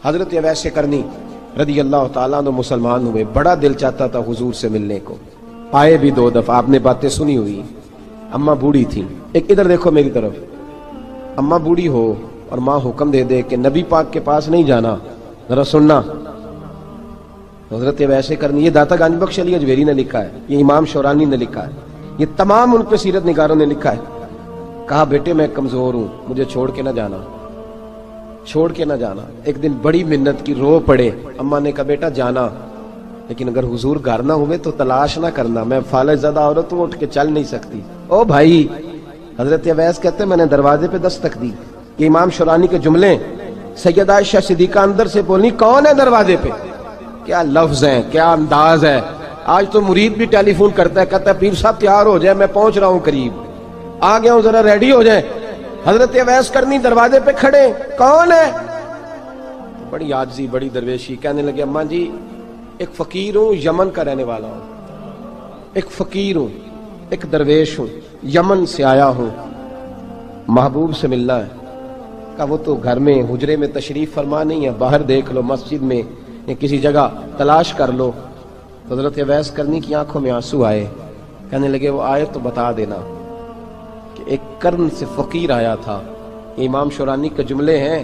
حضرت اویس کرنی رضی اللہ تعالیٰ عنہ مسلمان ہوئے، بڑا دل چاہتا تھا حضور سے ملنے کو، آئے بھی 2 دفعہ، آپ نے باتیں سنی ہوئی۔ اماں بوڑھی تھی، ایک ادھر دیکھو میری طرف، اماں بوڑھی ہو اور ماں حکم دے دے کہ نبی پاک کے پاس نہیں جانا، ذرا سننا۔ حضرت اویس کرنی، یہ داتا گنج بخش علی اجمیری نے لکھا ہے، یہ امام شورانی نے لکھا ہے، یہ تمام ان کے سیرت نگاروں نے لکھا ہے۔ کہا بیٹے میں کمزور ہوں، مجھے چھوڑ کے نہ جانا، چھوڑ کے نہ جانا۔ ایک دن بڑی منت کی، رو پڑے، اماں نے کہا بیٹا جانا، لیکن اگر حضور گھر نہ ہوئے تو تلاش نہ کرنا، میں فالج زدہ عورت ہوں، اٹھ کے چل نہیں سکتی۔ او بھائی، حضرت اویس کہتے میں نے دروازے پہ دستک دی، یہ امام شورانی کے جملے، سیدہ عائشہ صدیقہ اندر سے بولنی کون ہے دروازے پہ؟ کیا لفظ ہیں، کیا انداز ہے۔ آج تو مرید بھی ٹیلی فون کرتا ہے، کہتا ہے پیر صاحب تیار ہو جائے، میں پہنچ رہا ہوں، قریب آ گیا ہوں، ذرا ریڈی ہو جائیں۔ حضرت اویس کرنی دروازے پہ کھڑے، کون ہے؟ بڑی عاجزی، بڑی درویشی، کہنے لگے اماں جی ایک فقیر ہوں، یمن کا رہنے والا ہوں، ایک فقیر ہوں، ایک درویش ہوں، یمن سے آیا ہوں، محبوب سے ملنا ہے۔ کہا وہ تو گھر میں حجرے میں تشریف فرما نہیں ہے، باہر دیکھ لو، مسجد میں یا کسی جگہ تلاش کر لو۔ حضرت اویس کرنی کی آنکھوں میں آنسو آئے، کہنے لگے وہ آئے تو بتا دینا کہ ایک قرن سے فقیر آیا تھا۔ یہ امام شورانی کے جملے ہیں۔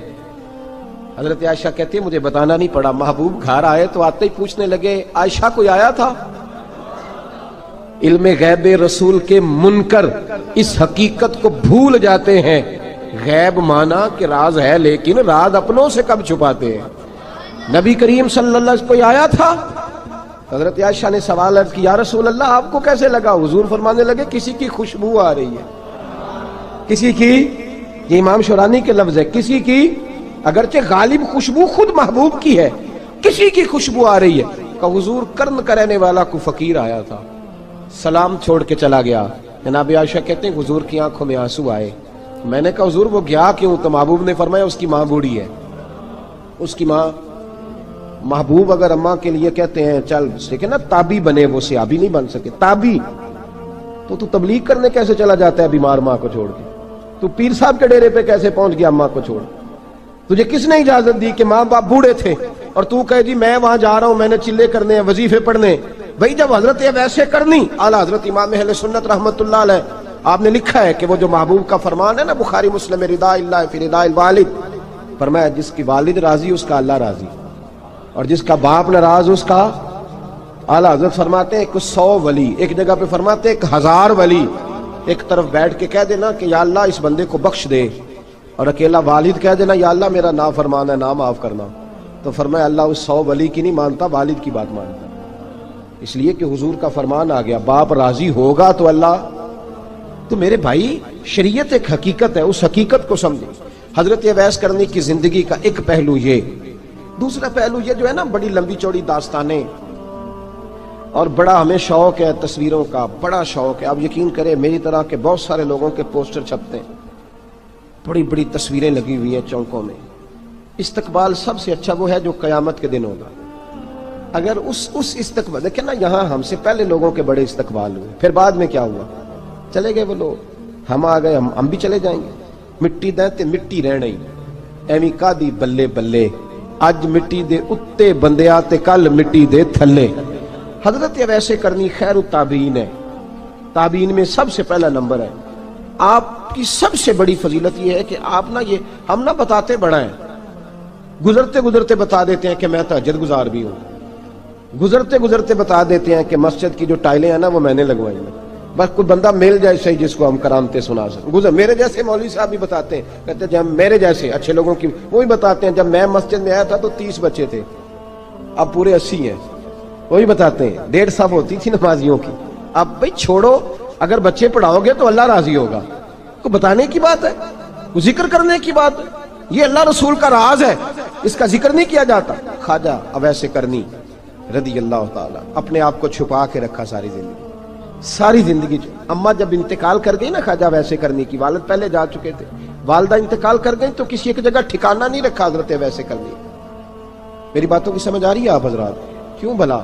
حضرت عائشہ کہتی ہے مجھے بتانا نہیں پڑا، محبوب گھر آئے تو آتے ہی پوچھنے لگے عائشہ کوئی آیا تھا؟ علم غیب رسول کے منکر اس حقیقت کو بھول جاتے ہیں، غیب مانا کہ راز ہے لیکن راز اپنوں سے کب چھپاتے ہیں۔ نبی کریم صلی اللہ علیہ وسلم کوئی آیا تھا؟ حضرت عائشہ نے سوال عرض کیا یا رسول اللہ آپ کو کیسے لگا؟ حضور فرمانے لگے کسی کی خوشبو آ رہی ہے، کسی کی، یہ امام شورانی کے لفظ ہے، کسی کی، اگرچہ غالب خوشبو خود محبوب کی ہے، کسی کی خوشبو آ رہی ہے۔ کہ حضور قرن کا رہنے والا کو فقیر آیا تھا، سلام چھوڑ کے چلا گیا۔ جناب عائشہ کہتے ہیں حضور کی آنکھوں میں آنسو آئے۔ میں نے کہا حضور وہ گیا کیوں؟ تو محبوب نے فرمایا اس کی ماں بوڑھی ہے، اس کی ماں۔ محبوب اگر اماں کے لیے کہتے ہیں چل دیکھیں نا تابی بنے، وہ صحابی نہیں بن سکے، تابی، تو تبلیغ کرنے کیسے چلا جاتا ہے بیمار ماں کو چھوڑ کے؟ تو پیر صاحب کے ڈیرے پہ کیسے پہنچ گیا اماں کو چھوڑ؟ تجھے کس نے اجازت دی کہ ماں باپ بوڑھے تھے اور تو کہے جی میں وہاں جا رہا ہوں، میں نے چلے کرنے ہیں، وظیفے پڑھنے؟ بھئی جب حضرت اویس کرنی اعلیٰ حضرت امام اہل سنت رحمت اللہ علیہ، آپ نے لکھا ہے کہ وہ جو محبوب کا فرمان ہے نا بخاری مسلم، رضا اللہ فی رضا الوالد، فرمایا جس کی والد راضی اس کا اللہ راضی، اور جس کا باپ ناراض اس کا، اعلیٰ حضرت فرماتے ہیں 100 ولی، ایک جگہ پہ فرماتے ہیں 1000 ولی ایک طرف بیٹھ کے کہہ دینا کہ یا اللہ اس بندے کو بخش دے، اور اکیلا والد کہہ دینا یا اللہ میرا نافرمان ہے، نہ معاف کرنا، تو فرمایا اللہ اس 100 ولی کی نہیں مانتا، والد کی بات مانتا، اس لیے کہ حضور کا فرمان آ گیا باپ راضی ہوگا تو اللہ۔ تو میرے بھائی شریعت ایک حقیقت ہے، اس حقیقت کو سمجھیں۔ حضرت اویس کرنی کی زندگی کا ایک پہلو یہ، دوسرا پہلو یہ جو ہے نا بڑی لمبی چوڑی داستانیں، اور بڑا ہمیں شوق ہے تصویروں کا، بڑا شوق ہے۔ آپ یقین کریں میری طرح کے بہت سارے لوگوں کے پوسٹر چھپتے ہیں، بڑی بڑی تصویریں لگی ہوئی ہیں چوکوں میں۔ استقبال سب سے اچھا وہ ہے جو قیامت کے دن ہوگا۔ اگر اس استقبال دیکھیں نا، یہاں ہم سے پہلے لوگوں کے بڑے استقبال ہوئے، پھر بعد میں کیا ہوا؟ چلے گئے وہ لوگ، ہم آ گئے، ہم بھی چلے جائیں گے۔ مٹی دیں تے مٹی رہنا ہی، ایویں کا دی بلے بلے، اج مٹی دے اتے بندیا تے کل مٹی دے تھلے۔ حضرت اویس کرنی خیر التابعین ہے، تابعین میں سب سے پہلا نمبر ہے۔ آپ کی سب سے بڑی فضیلت یہ ہے کہ آپ نا، یہ ہم نہ بتاتے بڑا ہیں، گزرتے گزرتے بتا دیتے ہیں کہ میں تہجد گزار بھی ہوں، گزرتے گزرتے بتا دیتے ہیں کہ مسجد کی جو ٹائلیں ہیں نا وہ میں نے لگوائی ہیں، بس کوئی بندہ مل جائے صحیح جس کو ہم کرامتیں سنا سکیں۔ میرے جیسے مولوی صاحب بھی بتاتے ہیں، کہتے ہیں جب میرے جیسے اچھے لوگوں کی وہی بتاتے ہیں جب میں مسجد میں آیا تھا تو 30 بچے تھے، اب پورے 80 ہیں، وہی بتاتے ہیں 150 ہوتی تھی نمازیوں کی۔ اب بھائی چھوڑو، اگر بچے پڑھاؤ گے تو اللہ راضی ہوگا، کو بتانے کی بات ہے، کو ذکر کرنے کی بات ہے، یہ اللہ رسول کا راز ہے، اس کا ذکر نہیں کیا جاتا۔ خواجہ اویس کرنی رضی اللہ تعالیٰ اپنے آپ کو چھپا کے رکھا ساری زندگی۔ اماں جب انتقال کر گئی نا خواجہ اویس کرنی کی، والد پہلے جا چکے تھے، والدہ انتقال کر گئی تو کسی ایک جگہ ٹھکانہ نہیں رکھا حضرت اویس کرنی۔ میری باتوں کی سمجھ آ رہی ہے آپ حضرات؟ کیوں بھلا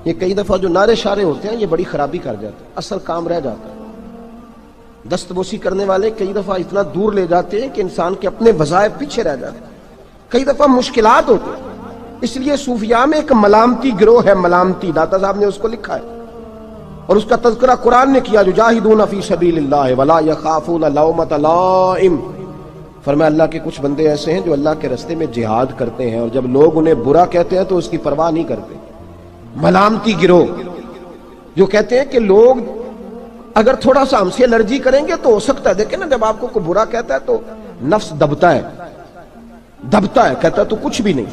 یہ کئی دفعہ جو نعرے شارے ہوتے ہیں یہ بڑی خرابی کر جاتے ہیں، اصل کام رہ جاتا ہے۔ دستبوسی کرنے والے کئی دفعہ اتنا دور لے جاتے ہیں کہ انسان کے اپنے وظائف پیچھے رہ جاتے ہیں۔ کئی دفعہ مشکلات ہوتی ہیں. اس لیے صوفیاء میں ایک ملامتی گروہ ہے, ملامتی. داتا صاحب نے اس کو لکھا ہے اور اس کا تذکرہ قرآن نے کیا, جو جاہدون فی سبیل اللہ ولا یخافون لومۃ لائم. فرمایا اللہ کے کچھ بندے ایسے ہیں جو اللہ کے راستے میں جہاد کرتے ہیں اور جب لوگ انہیں برا کہتے ہیں تو اس کی پرواہ نہیں کرتے. ملامتی گروہ جو کہتے ہیں کہ لوگ اگر تھوڑا سا ہم سے الرجی کریں گے تو ہو سکتا ہے, دیکھیں نا جب آپ کو کوئی برا کہتا ہے تو نفس دبتا ہے, کہتا ہے تو کچھ بھی نہیں.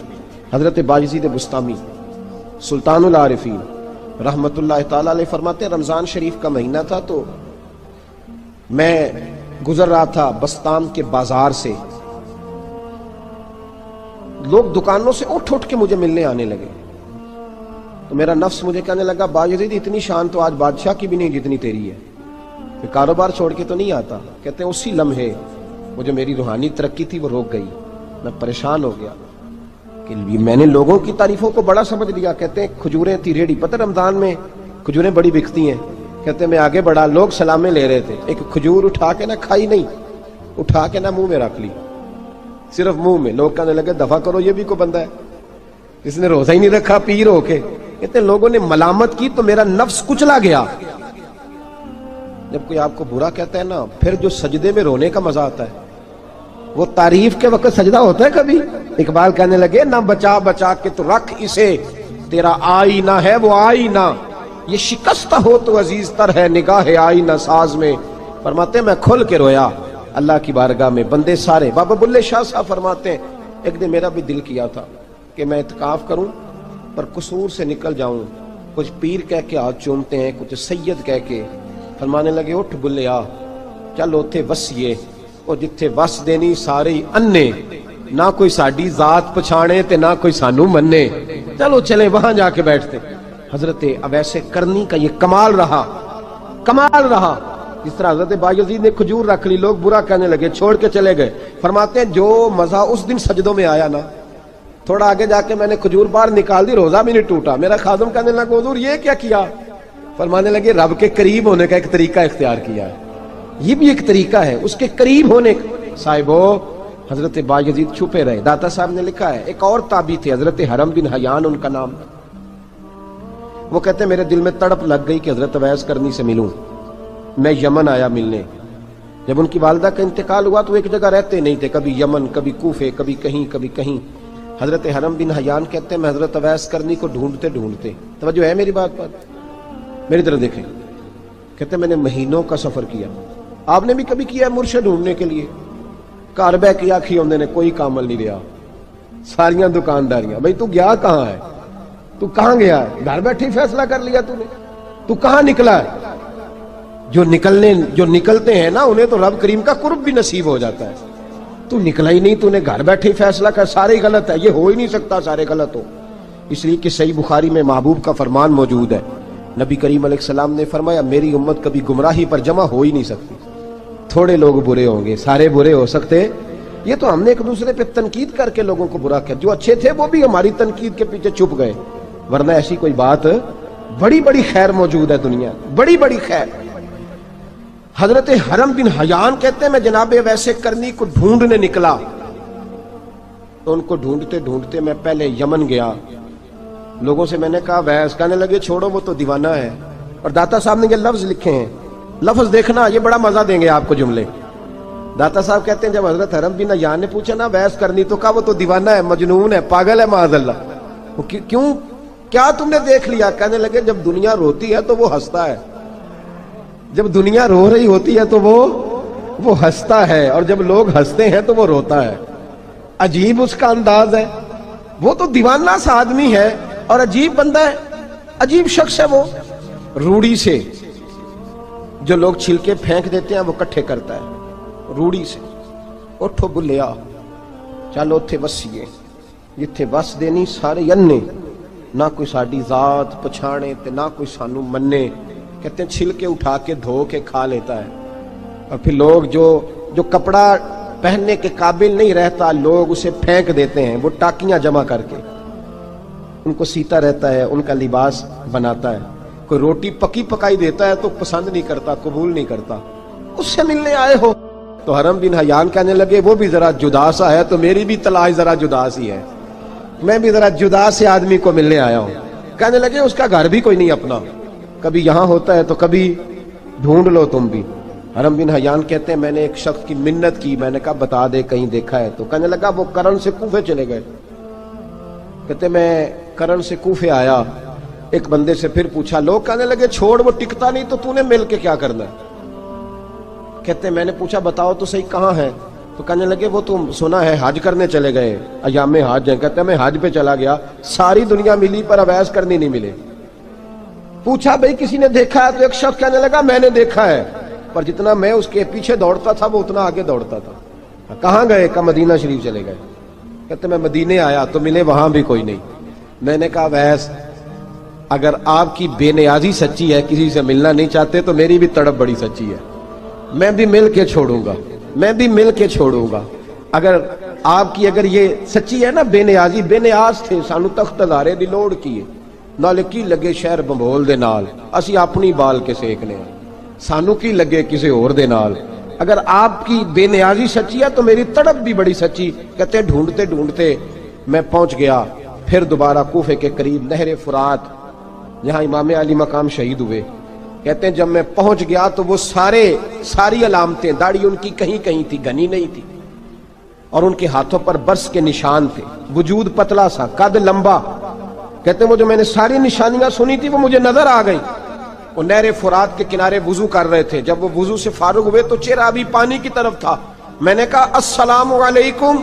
حضرت باجزید بستامی سلطان العارفین رحمت اللہ تعالی علیہ فرماتے ہیں رمضان شریف کا مہینہ تھا تو میں گزر رہا تھا بستام کے بازار سے, لوگ دکانوں سے اٹھ کے مجھے ملنے آنے لگے تو میرا نفس مجھے کہنے لگا باجزید اتنی شان تو آج بادشاہ کی بھی نہیں جتنی تیری ہے. میں کاروبار چھوڑ کے تو نہیں آتا. کہتے ہیں اسی لمحے وہ جو میری روحانی ترقی تھی وہ روک گئی. میں پریشان ہو گیا کہ میں نے لوگوں کی تعریفوں کو بڑا سمجھ لیا. کہتے ہیں کھجوریں تھی ریڑھی, پتہ رمضان میں کھجوریں بڑی بکتی ہیں. کہتے ہیں میں آگے بڑھا, لوگ سلامیں لے رہے تھے, ایک کھجور اٹھا کے نہ کھائی نہیں, اٹھا کے نہ منہ میں رکھ لی, صرف منہ میں. لوگ کہنے لگے دفع کرو, یہ بھی کوئی بندہ ہے جس نے روزہ ہی نہیں رکھا پیر ہو کے. کہتے ہیں لوگوں نے ملامت کی تو میرا نفس کچلا گیا. جب کوئی آپ کو برا کہتا ہے نا, پھر جو سجدے میں رونے کا مزہ آتا ہے وہ تعریف کے وقت سجدہ ہوتا ہے کبھی. اقبال کہنے لگے نہ بچا بچا کے تو رکھ اسے, تیرا آئینہ ہے وہ آئینہ, یہ شکستہ ہو تو عزیز تر ہے نگاہ آئینہ ساز میں. فرماتے ہیں میں کھل کے رویا اللہ کی بارگاہ میں. بندے سارے, بابا بلے شاہ صاحب فرماتے ہیں ایک دن میرا بھی دل کیا تھا کہ میں اعتکاف کروں پر قصور سے نکل جاؤں. کچھ پیر کہہ کے ہاتھ چومتے ہیں, کچھ سید کہہ کے. فرمانے لگے اٹھ بلے آ, چل اوتھے وسیے اور جتھے وس دینی سارے انے, نہ کوئی ساڈی ذات پچھانے تے نہ کوئی سانو مننے, چلو چلیں وہاں جا کے بیٹھتے. حضرت اویس کرنی کا یہ کمال رہا, جس طرح حضرت بایزید نے کھجور رکھ لی, لوگ برا کہنے لگے, چھوڑ کے چلے گئے. فرماتے ہیں جو مزہ اس دن سجدوں میں آیا نا, تھوڑا آگے جا کے میں نے کھجور باہر نکال دی, روزہ بھی نہیں ٹوٹا. میرا خادم کہنے لگا حضور یہ کیا کیا؟ فرمانے لگے رب کے قریب ہونے کا ایک طریقہ اختیار کیا ہے, یہ بھی ایک طریقہ ہے اس کے قریب ہونے کا. صاحبو حضرت باجزید چھپے رہے. داتا صاحب نے لکھا ہے ایک اور تابعی تھے حضرت حرم بن حیان ان کا نام تھا. وہ کہتے ہیں میرے دل میں تڑپ لگ گئی کہ حضرت اویس کرنی سے ملوں. میں یمن آیا ملنے. جب ان کی والدہ کا انتقال ہوا تو ایک جگہ رہتے نہیں تھے, کبھی یمن, کبھی کوفے, کبھی کہیں. حضرت حرم بن حیان کہتے ہیں میں حضرت اویس کرنی کو ڈھونڈتے, توجہ ہے میری بات پر, میری طرف دیکھیں. کہتے ہیں میں نے مہینوں کا سفر کیا. آپ نے بھی کبھی کیا ہے مرشد ڈھونڈنے کے لیے؟ گھر بہ کے آکھی ہوندے نے کوئی کامل نہیں رہا, ساریاں دکانداریاں. بھئی تو گیا کہاں ہے, تو کہاں گیا ہے؟ گھر بیٹھے فیصلہ کر لیا تو نے, تو کہاں نکلا ہے؟ جو نکلتے ہیں نا انہیں تو رب کریم کا قرب بھی نصیب ہو جاتا ہے. تو نکلا ہی نہیں, تو نے گھر بیٹھے فیصلہ کر, سارے غلط ہے. یہ ہو ہی نہیں سکتا سارے غلط ہو. اس لیے کہ صحیح بخاری میں محبوب کا فرمان موجود ہے. نبی کریم علیہ السلام نے فرمایا میری امت کبھی گمراہی پر جمع ہو ہی نہیں سکتی. تھوڑے لوگ برے ہوں گے, سارے برے ہو سکتے. یہ تو ہم نے ایک دوسرے پہ تنقید کر کے لوگوں کو برا کیا. جو اچھے تھے وہ بھی ہماری تنقید کے پیچھے چھپ گئے, ورنہ ایسی کوئی بات, بڑی خیر موجود ہے دنیا, بڑی خیر. حضرت حرم بن حیان کہتے ہیں میں جناب اویس کرنی کو ڈھونڈنے نکلا تو ان کو ڈھونڈتے میں پہلے یمن گیا. لوگوں سے میں نے کہا اویس, کہنے لگے چھوڑو وہ تو دیوانہ ہے. اور داتا صاحب نے یہ لفظ لکھے ہیں, لفظ دیکھنا یہ بڑا مزہ دیں گے آپ کو جملے. داتا صاحب کہتے ہیں جب حضرت حرم بن حیان نے پوچھا نا اویس کرنی, تو کہا وہ تو دیوانہ ہے, مجنون ہے, پاگل ہے معاذ اللہ. کیوں, کیا تم نے دیکھ لیا؟ کہنے لگے جب دنیا روتی ہے تو وہ ہنستا ہے, جب دنیا رو رہی ہوتی ہے تو وہ ہنستا ہے, اور جب لوگ ہنستے ہیں تو وہ روتا ہے. عجیب اس کا انداز ہے. وہ تو دیوانہ سا آدمی ہے اور عجیب بندہ ہے, عجیب شخص ہے. وہ روڑی سے جو لوگ چھلکے پھینک دیتے ہیں وہ کٹھے کرتا ہے, روڑی سے. اٹھو بلیا چلو اوتھے وسیے جتھے وس دینی سارے انے, نہ کوئی ساڈی ذات پچھانے تے نہ کوئی سانو مننے. کہتے ہیں چھلکے اٹھا کے دھو کے کھا لیتا ہے. اور پھر لوگ جو کپڑا پہننے کے قابل نہیں رہتا لوگ اسے پھینک دیتے ہیں, وہ ٹاکیاں جمع کر کے ان کو سیتا رہتا ہے, ان کا لباس بناتا ہے. کوئی روٹی پکی پکائی دیتا ہے تو پسند نہیں کرتا, قبول نہیں کرتا. اس سے ملنے آئے ہو, تو حرم بن حیان کہنے لگے وہ بھی ذرا جدا سا ہے تو میری بھی تلاش ذرا جدا سی ہے، میں بھی ذرا جدا سے آدمی کو ملنے آیا ہوں۔ کہنے لگے اس کا گھر بھی کوئی نہیں اپنا، کبھی یہاں ہوتا ہے تو کبھی ڈھونڈ لو تم بھی۔ حرم بن حیان کہتے ہیں میں نے ایک شخص کی منت کی، میں نے کہا بتا دے کہیں دیکھا ہے، تو کہنے لگا وہ کرن سے کوفے چلے گئے۔ کہتے میں کرن سے کوفے آیا، ایک بندے سے پھر پوچھا، لوگ کہنے لگے چھوڑ وہ ٹکتا نہیں تو تو نے مل کے کیا کرنا ہے؟ کہتے میں نے پوچھا بتاؤ تو صحیح کہاں ہے؟ تو کہنے لگے وہ تو سنا ہے حج کرنے چلے گئے، ایام حج ہیں۔ کہتے میں حج پہ چلا گیا، ساری دنیا ملی پر اویس کرنی نہیں ملے۔ پوچھا بھئی کسی نے دیکھا ہے؟ تو ایک شخص کہنے لگا میں نے دیکھا ہے، پر جتنا میں اس کے پیچھے دوڑتا تھا وہ اتنا آگے دوڑتا تھا۔ کہاں گئے؟ کہ مدینہ شریف چلے گئے۔ کہتے میں مدینے آیا تو ملے وہاں بھی کوئی نہیں۔ میں نے کہا ویس اگر آپ کی بے نیازی سچی ہے، کسی سے ملنا نہیں چاہتے، تو میری بھی تڑپ بڑی سچی ہے، میں بھی مل کے چھوڑوں گا، میں بھی مل کے چھوڑوں گا۔ اگر آپ کی اگر یہ سچی ہے نا بے نیازی، بے نیاز تھے سانو تخت ہزارے دی لوڑ کی نال کی لگے شہر بمبول دے نال، اسی اپنی بال کے سیکنے سانو کی لگے کسی اور دے نال۔ اگر آپ کی بے نیازی سچی ہے تو میری تڑپ بھی بڑی سچی۔ کہتے ڈھونڈتے ڈھونڈتے میں پہنچ گیا پھر دوبارہ کوفے کے قریب نہر فرات، جہاں امام علی مقام شہید ہوئے۔ کہتے ہیں جب میں پہنچ گیا تو وہ ساری علامتیں، داڑھی ان کی کہیں کہیں تھی، گھنی نہیں تھی، اور ان کے ہاتھوں پر برس کے نشان تھے، وجود پتلا سا، قد لمبا۔ کہتے ہیں وہ جو میں نے ساری نشانیاں سنی تھی وہ مجھے نظر آ گئی۔ وہ نہر فرات کے کنارے وضو کر رہے تھے، جب وہ وضو سے فارغ ہوئے تو چہرہ ابھی پانی کی طرف تھا۔ میں نے کہا السلام علیکم،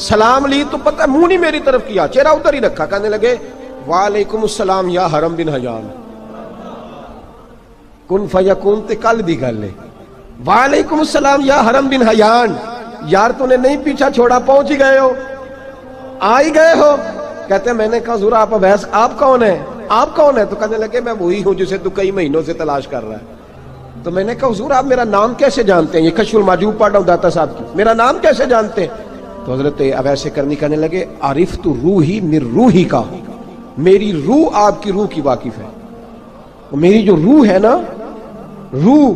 سلام لی تو پتہ منہ نہیں میری طرف کیا، چہرہ ادھر ہی رکھا۔ کہنے لگے وعلیکم السلام یا حرم بن حیان، کن فیکون تے کل دی گل ہے۔ وعلیکم السلام یا حرم بن حیان، یار تو نے نہیں پیچھا چھوڑا، پہنچ ہی گئے ہو، آ ہی گئے ہو۔ کہتے ہیں میں نے کہا حضور آپ اویس، آپ کون ہیں؟ آپ کون ہیں؟ تو کہنے لگے میں وہی ہوں جسے تو کئی مہینوں سے تلاش کر رہا ہے۔ تو میں نے کہا حضور آپ میرا نام کیسے جانتے ہیں؟ یہ کشف المحجوب پڑھ رہا ہوں داتا صاحب کی، میرا نام کیسے جانتے ہیں؟ تو حضرت اویس کرنی کہنے لگے عرفت روحی من روحی کا، میری روح آپ کی روح کی واقف ہے، میری جو روح ہے نا، روح۔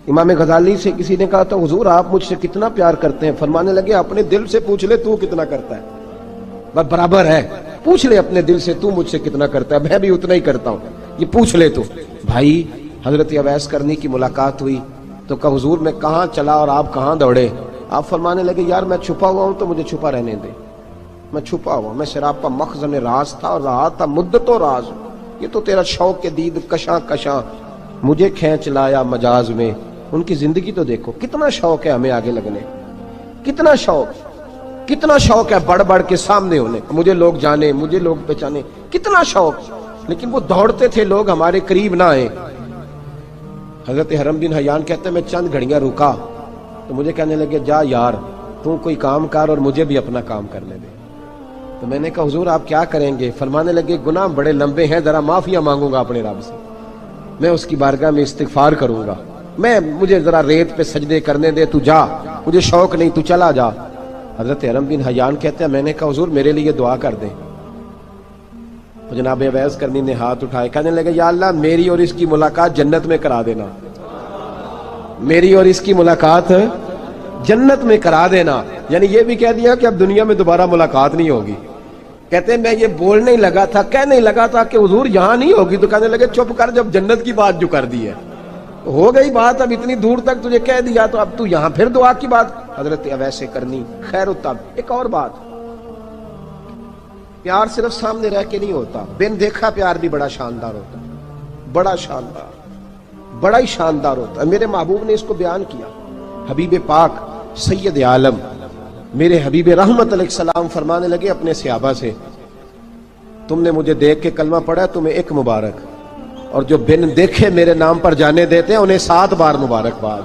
امام غزالی سے کسی نے کہا تھا حضور آپ مجھ سے کتنا پیار کرتے ہیں؟ فرمانے لگے اپنے دل سے پوچھ لے تو کتنا کرتا ہے، بس برابر ہے، پوچھ لے اپنے دل سے تو مجھ سے کتنا کرتا ہے، میں بھی اتنا ہی کرتا ہوں، یہ پوچھ لے تو۔ بھائی حضرت اویس کرنی کی ملاقات ہوئی تو کہا حضور میں کہاں چلا اور آپ کہاں دوڑے؟ آپ فرمانے لگے یار میں چھپا ہوا ہوں تو مجھے چھپا رہنے دے، میں چھپا ہوا، میں سراپا مخزن راز تھا اور رہا تھا مدت و راز۔ یہ تو تیرا شوق کے دید کشاں کشاں مجھے کھینچ لایا مجاز میں۔ ان کی زندگی تو دیکھو، کتنا شوق ہے ہمیں آگے لگنے، کتنا شوق ہے بڑھ بڑھ کے سامنے ہونے، مجھے لوگ جانے، مجھے لوگ پہچانے، کتنا شوق، لیکن وہ دوڑتے تھے لوگ ہمارے قریب نہ آئے۔ حضرت حرم بن حیان کہتے ہیں میں چند گھڑیاں رکا تو مجھے کہنے لگے جا یار تو کوئی کام کر اور مجھے بھی اپنا کام کرنے دے۔ تو میں نے کہا حضور آپ کیا کریں گے؟ فرمانے لگے گناہ بڑے لمبے ہیں، ذرا معافیاں مانگوں گا اپنے رب سے، میں اس کی بارگاہ میں استغفار کروں گا، مجھے ذرا ریت پہ سجدے کرنے دے، تو جا، مجھے شوق نہیں، تو چلا جا۔ حضرت حرم بن حیان کہتے ہیں میں نے کہا حضور میرے لیے دعا کر دیں۔ تو جناب اویس کرنی نے ہاتھ اٹھائے، کہنے لگے یا اللہ میری اور اس کی ملاقات جنت میں کرا دینا، میری اور اس کی ملاقات جنت میں کرا دینا، یعنی یہ بھی کہہ دیا کہ اب دنیا میں دوبارہ ملاقات نہیں ہوگی۔ کہتے ہیں میں یہ بولنے ہی لگا تھا، کہنے ہی لگا تھا کہ حضور یہاں نہیں ہوگی، تو کہنے لگے چپ کر، جب جنت کی بات جو کر دی ہے ہو گئی بات، اب اتنی دور تک تجھے کہہ دیا تو اب تو یہاں پھر دعا کی بات۔ حضرت اویس کرنی خیر الطب۔ ایک اور بات، پیار صرف سامنے رہ کے نہیں ہوتا، بن دیکھا پیار بھی بڑا شاندار ہوتا، بڑا شاندار، بڑا ہی شاندار ہوتا ہے۔ میرے محبوب نے اس کو بیان کیا، حبیب پاک سید عالم میرے حبیب رحمت علیہ السلام فرمانے لگے اپنے صحابہ سے تم نے مجھے دیکھ کے کلمہ پڑھا تمہیں ایک مبارک، اور جو بن دیکھے میرے نام پر جانے دیتے ہیں انہیں 7 بار مبارکباد۔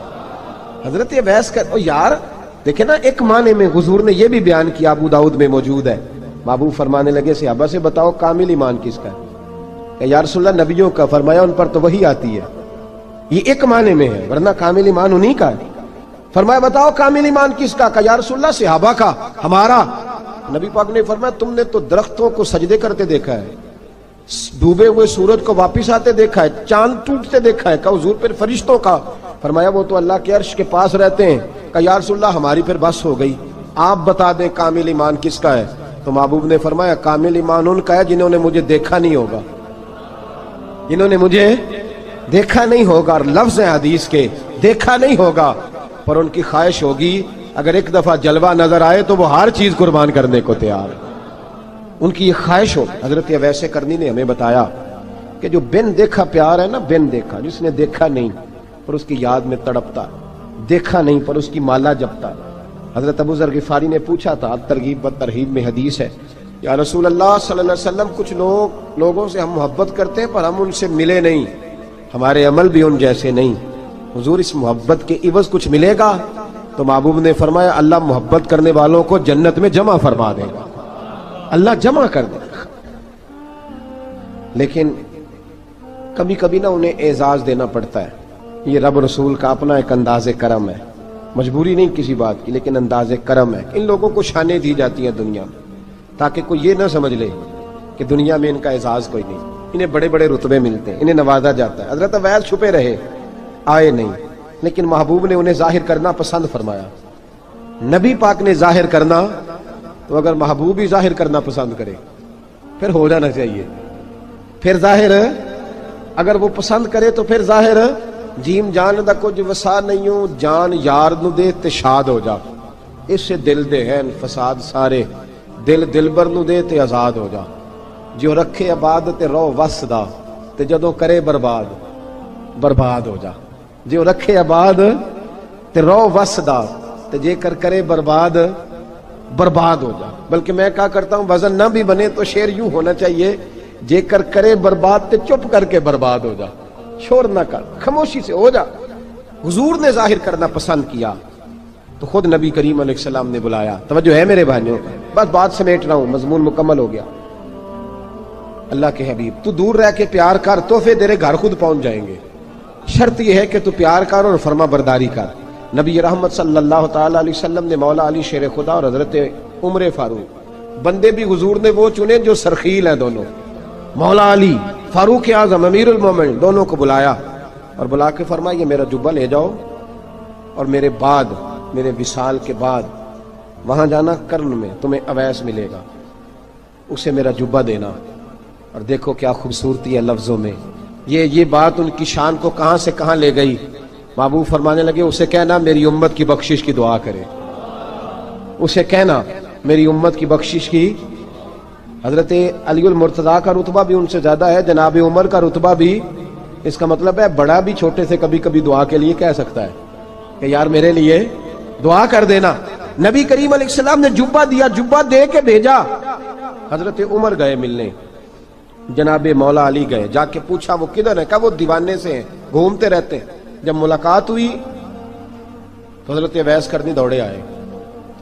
حضرت اویس کا یار دیکھیں نا، ایک معنی میں حضور نے یہ بھی بیان کیا، ابو داؤد میں موجود ہے۔ محبوب فرمانے لگے صحابہ سے بتاؤ کامل ایمان کس کا ہے؟ کہ یا رسول اللہ نبیوں کا۔ فرمایا ان پر تو وہی آتی ہے، یہ ایک معنی میں ہے، ورنہ کامل ایمان انہی کا ہے۔ فرمایا بتاؤ کامل ایمان کس کا؟ کہ یا رسول اللہ صحابہ کا، ہمارا۔ نبی پاک نے فرمایا تم نے تو درختوں کو سجدے کرتے دیکھا ہے، ڈوبے ہوئے سورج کو واپس آتے دیکھا ہے، چاند ٹوٹتے دیکھا ہے۔ کہ حضور پھر فرشتوں کا؟ فرمایا وہ تو اللہ کے عرش کے پاس رہتے ہیں. کہا یا رسول اللہ ہماری پھر بس ہو گئی, آپ بتا دیں کامل ایمان کس کا ہے. تو محبوب نے فرمایا کامل ایمان ان کا ہے جنہوں نے مجھے دیکھا نہیں ہوگا, جنہوں نے مجھے دیکھا نہیں ہوگا. اور لفظ ہیں حدیث کے, دیکھا نہیں ہوگا پر ان کی خواہش ہوگی اگر ایک دفعہ جلوہ نظر آئے تو وہ ہر چیز قربان کرنے کو تیار ہے. ان کی یہ خواہش ہو. حضرت اویس کرنی نے ہمیں بتایا کہ جو بن دیکھا پیار ہے نا, بن دیکھا, جس نے دیکھا نہیں پر اس کی یاد میں تڑپتا, دیکھا نہیں پر اس کی مالا جپتا. حضرت ابو ذر غفاری نے پوچھا تھا, ترغیب و ترہیب میں حدیث ہے, یا رسول اللہ صلی اللہ علیہ وسلم کچھ لوگوں سے ہم محبت کرتے ہیں پر ہم ان سے ملے نہیں, ہمارے عمل بھی ان جیسے نہیں, حضور اس محبت کے عوض کچھ ملے گا؟ تو محبوب نے فرمایا اللہ محبت کرنے والوں کو جنت میں جمع فرما دے گا, اللہ جمع کر دے گا. لیکن کبھی کبھی نا انہیں اعزاز دینا پڑتا ہے. یہ رب رسول کا اپنا ایک انداز کرم ہے, مجبوری نہیں کسی بات کی لیکن انداز کرم ہے. ان لوگوں کو شانیں دی جاتی ہیں دنیا میں تاکہ کوئی یہ نہ سمجھ لے کہ دنیا میں ان کا اعزاز کوئی نہیں. انہیں بڑے بڑے رتبے ملتے ہیں, انہیں نوازا جاتا ہے. حضرت اویس چھپے رہے, آئے نہیں, لیکن محبوب نے انہیں ظاہر کرنا پسند فرمایا. نبی پاک نے ظاہر کرنا تو اگر محبوب ہی ظاہر کرنا پسند کرے پھر ہو جانا چاہیے. پھر ظاہر اگر وہ پسند کرے تو پھر ظاہر جیم جان دا کچھ وسا نہیں ہوں, جان یار نو دے تے شاد ہو جا, اس سے دل دے ہیں فساد سارے, دل دلبر نو دے تے آزاد ہو جا. جو رکھے آباد تے رو وس دا تے جدوں کرے برباد برباد ہو جا. جو رکھے آباد تے رو وس دا تے جے کر کرے برباد برباد ہو جا. بلکہ میں کہا کرتا ہوں وزن نہ بھی بنے تو شعر یوں ہونا چاہیے, جے کر کرے برباد تے چپ کر کے برباد ہو جا, شور نہ کر, خاموشی سے ہو جا. حضور نے ظاہر کرنا پسند کیا تو خود نبی کریم علیہ السلام نے بلایا. توجہ ہے میرے بھائیوں, بس بات سمیٹ رہا ہوں, مضمون مکمل ہو گیا. اللہ کے حبیب تو دور رہ کے پیار کر, تحفے تیرے گھر خود پہنچ جائیں گے. شرط یہ ہے کہ تو پیار کر اور فرما برداری کر. نبی رحمت صلی اللہ تعالی علیہ وسلم نے مولا علی شیر خدا اور حضرت عمر فاروق, بندے بھی حضور نے وہ چنے جو سرخیل ہیں دونوں, مولا علی فاروق اعظم امیر المومنین, دونوں کو بلایا اور بلا کے فرمایا یہ میرا جبہ لے جاؤ اور میرے بعد, میرے وصال کے بعد وہاں جانا کرن میں تمہیں اویس ملے گا, اسے میرا جبہ دینا. اور دیکھو کیا خوبصورتی ہے لفظوں میں. یہ بات ان کی شان کو کہاں سے کہاں لے گئی. محبوب فرمانے لگے اسے کہنا میری امت کی بخشش کی دعا کرے, اسے کہنا میری امت کی بخشش کی. حضرت علی المرتضیٰ کا رتبہ بھی ان سے زیادہ ہے, جناب عمر کا رتبہ بھی, اس کا مطلب ہے بڑا بھی چھوٹے سے کبھی کبھی دعا کے لیے کہہ سکتا ہے کہ یار میرے لیے دعا کر دینا. نبی کریم علیہ السلام نے جبہ دیا, جبہ دے کے بھیجا. حضرت عمر گئے ملنے, جناب مولا علی گئے, جا کے پوچھا وہ کدھر ہے, کہا وہ دیوانے سے ہیں, گھومتے رہتے ہیں. جب ملاقات ہوئی تو حضرت اویس کرنی دوڑے آئے.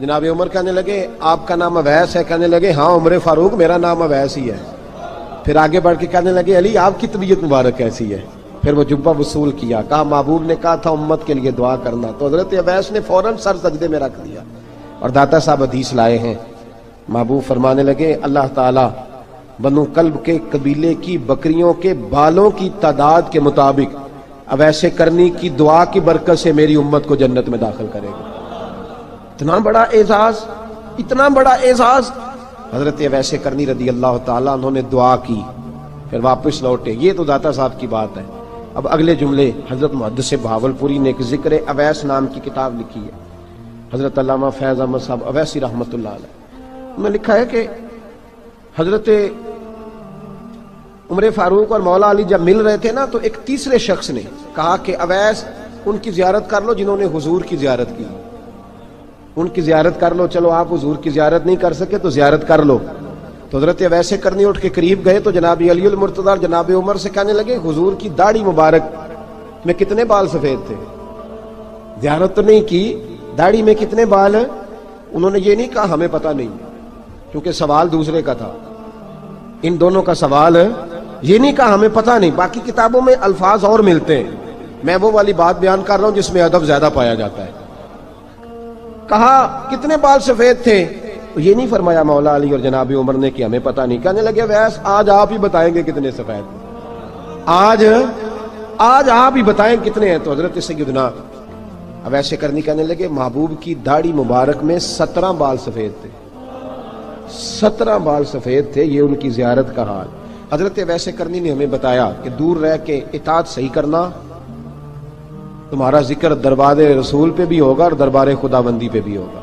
جناب عمر کہنے لگے آپ کا نام اویس ہے؟ کہنے لگے ہاں عمر فاروق میرا نام اویس ہی ہے. پھر آگے بڑھ کے کہنے لگے علی آپ کی طبیعت مبارک کیسی ہے؟ پھر وہ جبہ وصول کیا, کہا محبوب نے کہا تھا امت کے لیے دعا کرنا. تو حضرت اویس نے فوراً سر سجدے میں رکھ دیا اور داتا صاحب حدیث لائے ہیں. محبوب فرمانے لگے اللہ تعالی بنو کلب کے قبیلے کی بکریوں کے بالوں کی تعداد کے مطابق اویس کرنی کی دعا کی برکت سے میری امت کو جنت میں داخل کرے گا. اتنا بڑا اعزاز, اتنا بڑا اعزاز. حضرت اویس کرنی رضی اللہ تعالیٰ انہوں نے دعا کی, پھر واپس لوٹے. یہ تو داتا صاحب کی بات ہے. اب اگلے جملے حضرت محدث بہاولپوری نے ایک ذکر اویس نام کی کتاب لکھی ہے, حضرت علامہ فیض احمد صاحب اویسی رحمۃ اللہ علیہ. انہوں نے لکھا ہے کہ حضرت عمر فاروق اور مولا علی جب مل رہے تھے نا تو ایک تیسرے شخص نے کہا کہ اویس ان کی زیارت کر لو جنہوں نے حضور کی زیارت کی, ان کی زیارت کر لو. چلو آپ حضور کی زیارت نہیں کر سکے تو زیارت کر لو. تو حضرت اویس کرنی اٹھ کے قریب گئے تو جناب علی المرتضیٰ اور جناب عمر سے کہنے لگے حضور کی داڑھی مبارک میں کتنے بال سفید تھے؟ زیارت تو نہیں کی, داڑھی میں کتنے بال ہیں؟ انہوں نے یہ نہیں کہا ہمیں پتہ نہیں, کیونکہ سوال دوسرے کا تھا. ان دونوں کا سوال یہ نہیں کہا ہمیں پتہ نہیں. باقی کتابوں میں الفاظ اور ملتے ہیں, میں وہ والی بات بیان کر رہا ہوں جس میں ادب زیادہ پایا جاتا ہے. کہا کتنے بال سفید تھے؟ یہ نہیں فرمایا مولا علی اور جناب عمر نے کہ ہمیں پتہ نہیں. کہنے لگے ویس آج آپ ہی بتائیں گے کتنے سفید تھے, آج آج آپ ہی بتائیں کتنے ہیں؟ تو حضرت سیدنا ویسے کرنی کہنے لگے محبوب کی داڑھی مبارک میں 17 بال سفید تھے، 17 بال سفید تھے، یہ ان کی زیارت کا حال۔ حضرت ویسے کرنی نے ہمیں بتایا کہ دور رہ کے اطاعت صحیح کرنا، تمہارا ذکر دربار رسول پہ بھی ہوگا اور دربار خداوندی پہ بھی ہوگا۔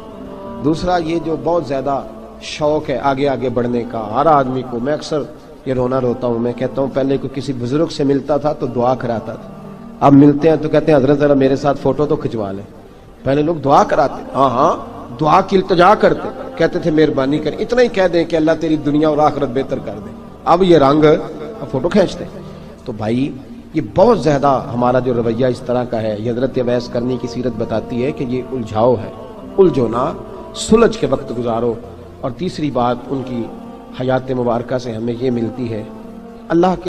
دوسرا یہ جو بہت زیادہ شوق ہے آگے آگے بڑھنے کا ہر آدمی کو، میں اکثر یہ روتا ہوں، میں کہتا ہوں پہلے کوئی کسی بزرگ سے ملتا تھا تو دعا کراتا تھا، اب ملتے ہیں تو کہتے ہیں حضرت ذرا میرے ساتھ فوٹو تو کھنچوا لیں۔ پہلے لوگ دعا کراتے، ہاں دعا کی التجا کرتے، کہتے تھے مہربانی کر، اتنا ہی کہہ دیں کہ اللہ تیری دنیا اور آخرت بہتر کر دے، اب یہ رنگ اب فوٹو کھینچتے۔ تو بھائی یہ بہت زیادہ ہمارا جو رویہ اس طرح کا ہے، یہ حضرت اویس کرنی کی سیرت بتاتی ہے کہ یہ الجھاؤ ہے، الجھو نہ، سلجھ کے وقت گزارو۔ اور تیسری بات ان کی حیات مبارکہ سے ہمیں یہ ملتی ہے، اللہ کے